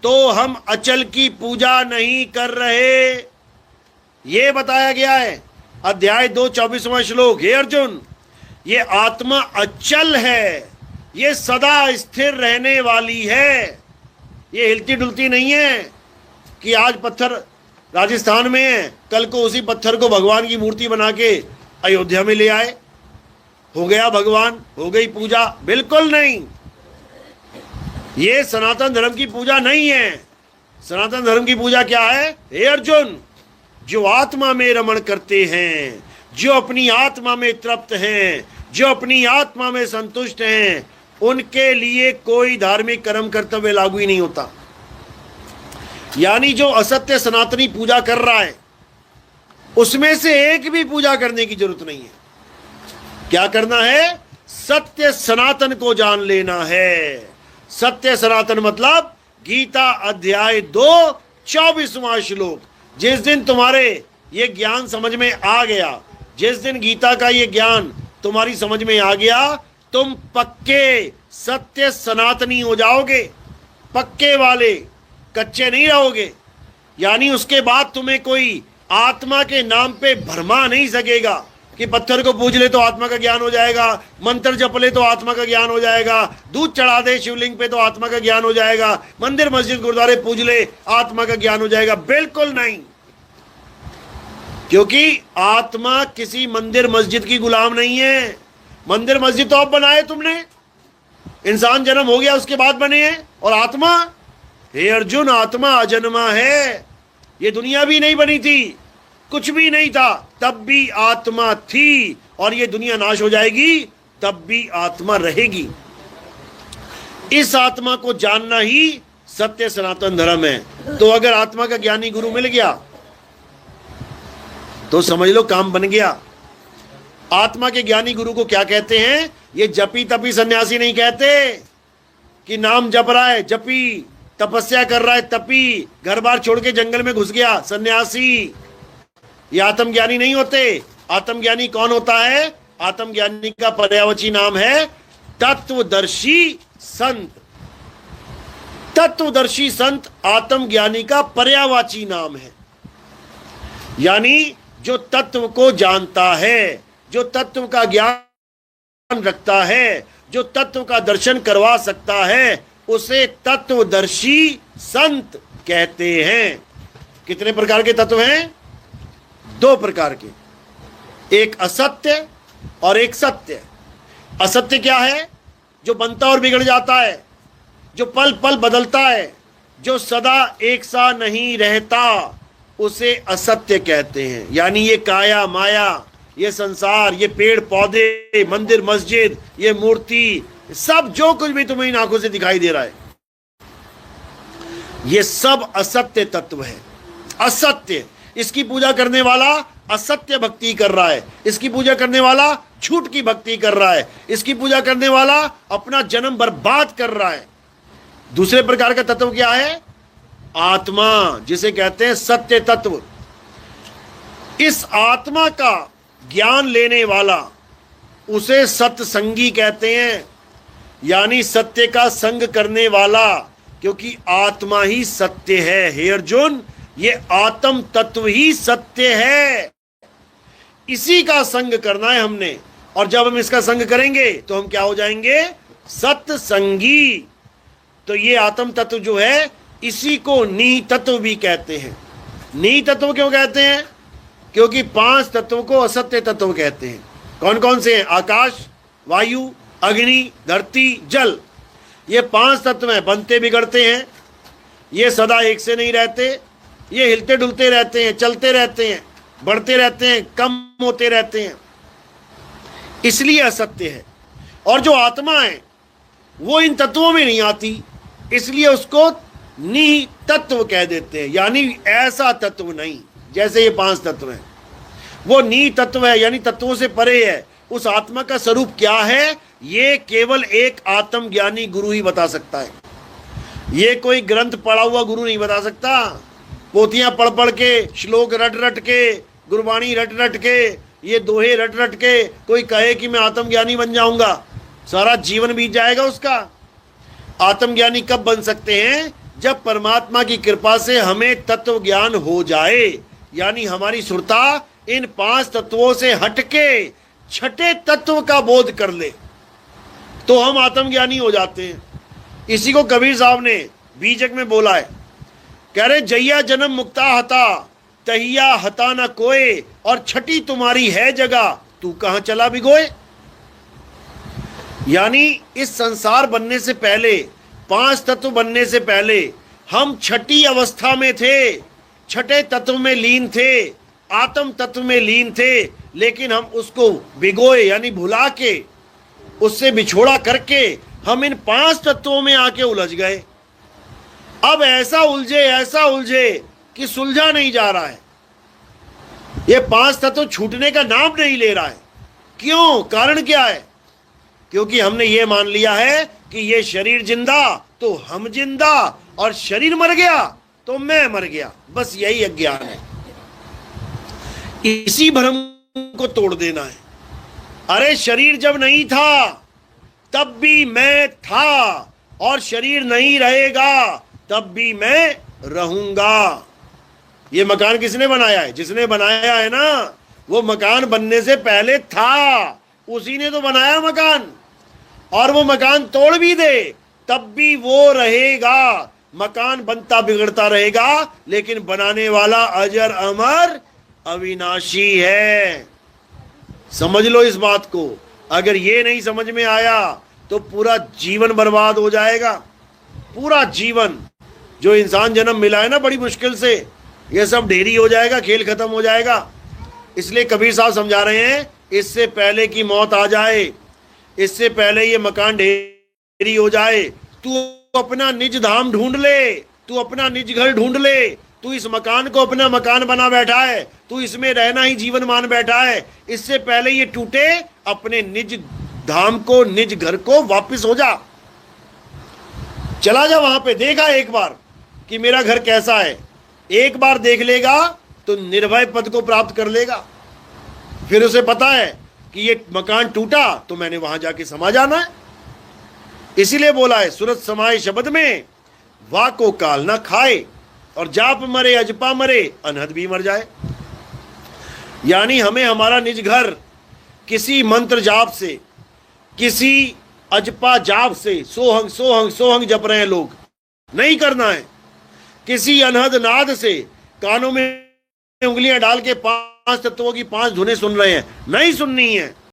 तो हम अचल की पूजा नहीं कर रहे। ये बताया गया है अध्याय 2 24वां श्लोक। हे अर्जुन, ये आत्मा अचल है, ये सदा स्थिर रहने वाली है, ये हिलती डुलती नहीं है कि आज पत्थर राजस्थान में है, कल को उसी पत्थर को भगवान की मूर्ति बना के अयोध्या में ले आए, हो गया भगवान, हो गई पूजा। बिल्कुल नहीं, ये सनातन धर्म की पूजा नहीं है। सनातन धर्म की पूजा क्या है? हे अर्जुन, जो आत्मा में रमण करते हैं, जो अपनी आत्मा में तृप्त हैं, जो अपनी आत्मा में संतुष्ट हैं, उनके लिए कोई धार्मिक कर्म कर्तव्य लागू ही नहीं होता। यानी जो असत्य सनातनी पूजा कर रहा है, उसमें से एक भी पूजा करने की जरूरत नहीं है। क्या करना है? सत्य सनातन को जान लेना है। सत्य सनातन मतलब गीता अध्याय 2 24वां श्लोक। जिस दिन तुम्हारे ये ज्ञान समझ में आ गया, जिस दिन गीता का ये ज्ञान तुम्हारी समझ में आ गया, तुम पक्के सत्य सनातनी हो जाओगे, पक्के वाले, कच्चे नहीं रहोगे। यानी उसके बाद तुम्हें कोई आत्मा के नाम पे भरमा नहीं सकेगा कि पत्थर को पूज ले तो आत्मा का ज्ञान हो जाएगा, मंत्र जप ले तो आत्मा का ज्ञान हो जाएगा, दूध चढ़ा दे शिवलिंग पे तो आत्मा का ज्ञान हो जाएगा, मंदिर मस्जिद गुरुद्वारे पूज ले आत्मा का ज्ञान हो जाएगा। बिल्कुल नहीं, क्योंकि आत्मा किसी मंदिर मस्जिद की गुलाम नहीं है। मंदिर मस्जिद तो अब बनाए तुमने, इंसान जन्म हो गया उसके बाद बने हैं। और आत्मा, हे अर्जुन, आत्मा अजन्मा है। ये दुनिया भी नहीं बनी थी, कुछ भी नहीं था, तब भी आत्मा थी, और ये दुनिया नाश हो जाएगी तब भी आत्मा रहेगी। इस आत्मा को जानना ही सत्य सनातन धर्म है। तो अगर आत्मा का ज्ञानी गुरु मिल गया तो समझ लो काम बन गया। आत्मा के ज्ञानी गुरु को क्या कहते हैं? ये जपी तपी सन्यासी नहीं कहते कि नाम जप रहा है जपी, तपस्या कर रहा है तपी, घर बार छोड़ के जंगल में घुस गया सन्यासी। ये आत्मज्ञानी नहीं होते। आत्मज्ञानी कौन होता है? आत्मज्ञानी का पर्यायवाची नाम है तत्वदर्शी संत। तत्वदर्शी संत आत्मज्ञानी का पर्यायवाची नाम है। यानी जो तत्व को जानता है, जो तत्व का ज्ञान रखता है, जो तत्व का दर्शन करवा सकता है, उसे तत्वदर्शी संत कहते हैं। कितने प्रकार के तत्व हैं? 2 प्रकार के, एक असत्य और एक सत्य। असत्य क्या है? जो बनता और बिगड़ जाता है, जो पल पल बदलता है, जो सदा एक सा नहीं रहता, उसे असत्य कहते हैं। यानी ये काया माया, ये संसार, ये पेड़ पौधे, मंदिर मस्जिद, ये मूर्ति, सब जो कुछ भी तुम्हें इन आंखों से दिखाई दे रहा है, ये सब असत्य तत्व है। असत्य, इसकी पूजा करने वाला असत्य भक्ति कर रहा है, इसकी पूजा करने वाला झूठ की भक्ति कर रहा है, इसकी पूजा करने वाला अपना जन्म बर्बाद कर रहा है। दूसरे प्रकार का तत्व क्या है? आत्मा, जिसे कहते हैं सत्य तत्व। इस आत्मा का ज्ञान लेने वाला, उसे सत्संगी कहते हैं। यानी सत्य का संग करने वाला, क्योंकि आत्मा ही सत्य है। हे अर्जुन, ये आत्म तत्व ही सत्य है, इसी का संग करना है हमने। और जब हम इसका संग करेंगे तो हम क्या हो जाएंगे? सत्संगी। तो ये आत्म तत्व जो है, इसी को नी तत्व भी कहते हैं। नी तत्व क्यों कहते हैं? क्योंकि 5 तत्वों को असत्य तत्व कहते हैं। कौन कौन से हैं? आकाश, वायु, अग्नि, धरती, जल। ये 5 तत्व हैं, बनते बिगड़ते हैं, ये सदा एक से नहीं रहते, ये हिलते डुलते रहते हैं, चलते रहते हैं, बढ़ते रहते हैं, कम होते रहते हैं, इसलिए असत्य है। और जो आत्मा है वो इन तत्वों में नहीं आती, इसलिए उसको नी तत्व कह देते हैं। यानी ऐसा तत्व नहीं, जैसे ये 5 तत्व हैं, वो नी तत्व है, यानी तत्वों से परे है। उस आत्मा का स्वरूप क्या है, ये केवल एक आत्मज्ञानी गुरु ही बता सकता है। ये कोई ग्रंथ पढ़ा हुआ गुरु नहीं बता सकता। पोथियां पढ़ पढ़ के, श्लोक रट रट के, गुरबाणी रट रट के, ये दोहे रट रट के कोई कहे कि मैं आत्मज्ञानी बन जाऊंगा, सारा जीवन बीत जाएगा उसका। आत्मज्ञानी कब बन सकते हैं? जब परमात्मा की कृपा से हमें तत्व ज्ञान हो जाए, यानी हमारी सुरता इन 5 तत्वों से हटके छठे तत्व का बोध कर ले, तो हम आत्मज्ञानी हो जाते हैं। इसी को कबीर साहब ने बीजक में बोला है, कह रहे जैया जन्म मुक्ता हता तहिया हता न कोय, और छठी तुम्हारी है जगह तू कहां चला भिगोए। यानी इस संसार बनने से पहले, 5 तत्व बनने से पहले हम छठी अवस्था में थे, छठे तत्व में लीन थे, आत्म तत्व में लीन थे, लेकिन हम उसको भिगोए यानी भुला के, उससे बिछोड़ा करके हम इन 5 तत्वों में आके उलझ गए। अब ऐसा उलझे कि सुलझा नहीं जा रहा है। ये 5 तत्व छूटने का नाम नहीं ले रहा है। क्यों? कारण क्या है? क्योंकि हमने ये मान लिया है कि ये शरीर जिंदा तो हम जिंदा, और शरीर मर गया तो मैं मर गया। बस यही अज्ञान है। इसी भ्रम को तोड़ देना है। अरे शरीर जब नहीं था तब भी मैं था, और शरीर नहीं रहेगा तब भी मैं रहूंगा। ये मकान किसने बनाया है? जिसने बनाया है ना, वो मकान बनने से पहले था, उसी ने तो बनाया मकान। और वो मकान तोड़ भी दे तब भी वो रहेगा। मकान बनता बिगड़ता रहेगा, लेकिन बनाने वाला अजर अमर अविनाशी है। समझ लो इस बात को। अगर ये नहीं समझ में आया तो पूरा जीवन बर्बाद हो जाएगा। पूरा जीवन जो इंसान जन्म मिला है ना बड़ी मुश्किल से, ये सब ढेरी हो जाएगा, खेल खत्म हो जाएगा। इसलिए कबीर साहब समझा रहे हैं, इससे पहले कि मौत आ जाए, इससे पहले ये मकान ढेरी हो जाए, तू अपना निज धाम ढूंढ ले, तू अपना निज घर ढूंढ ले। तू इस मकान को अपना मकान बना बैठा है, तू इसमें रहना ही जीवन मान बैठा है। इससे पहले ये टूटे, अपने निज धाम को, निज घर को वापस हो जा। चला जा वहां पे, देखा एक बार कि मेरा घर कैसा है। एक बार देख लेगा तो निर्भय पद को प्राप्त कर लेगा। फिर उसे पता है कि ये मकान टूटा तो मैंने वहां जाके समा जाना है। इसीलिए बोला है सूरत समाए शब्द में, वाह को काल ना खाए, और जाप मरे अजपा मरे, अनहद भी मर जाए। यानी हमें हमारा निज घर किसी मंत्र जाप से, किसी अजपा जाप से, सोहंग सोहंग सोहंग जप रहे हैं लोग, नहीं करना है। किसी अनहद नाद से कानों में उंगलियां डाल के 5 तत्वों की 5 धुनें सुन रहे हैं, नहीं सुननी है।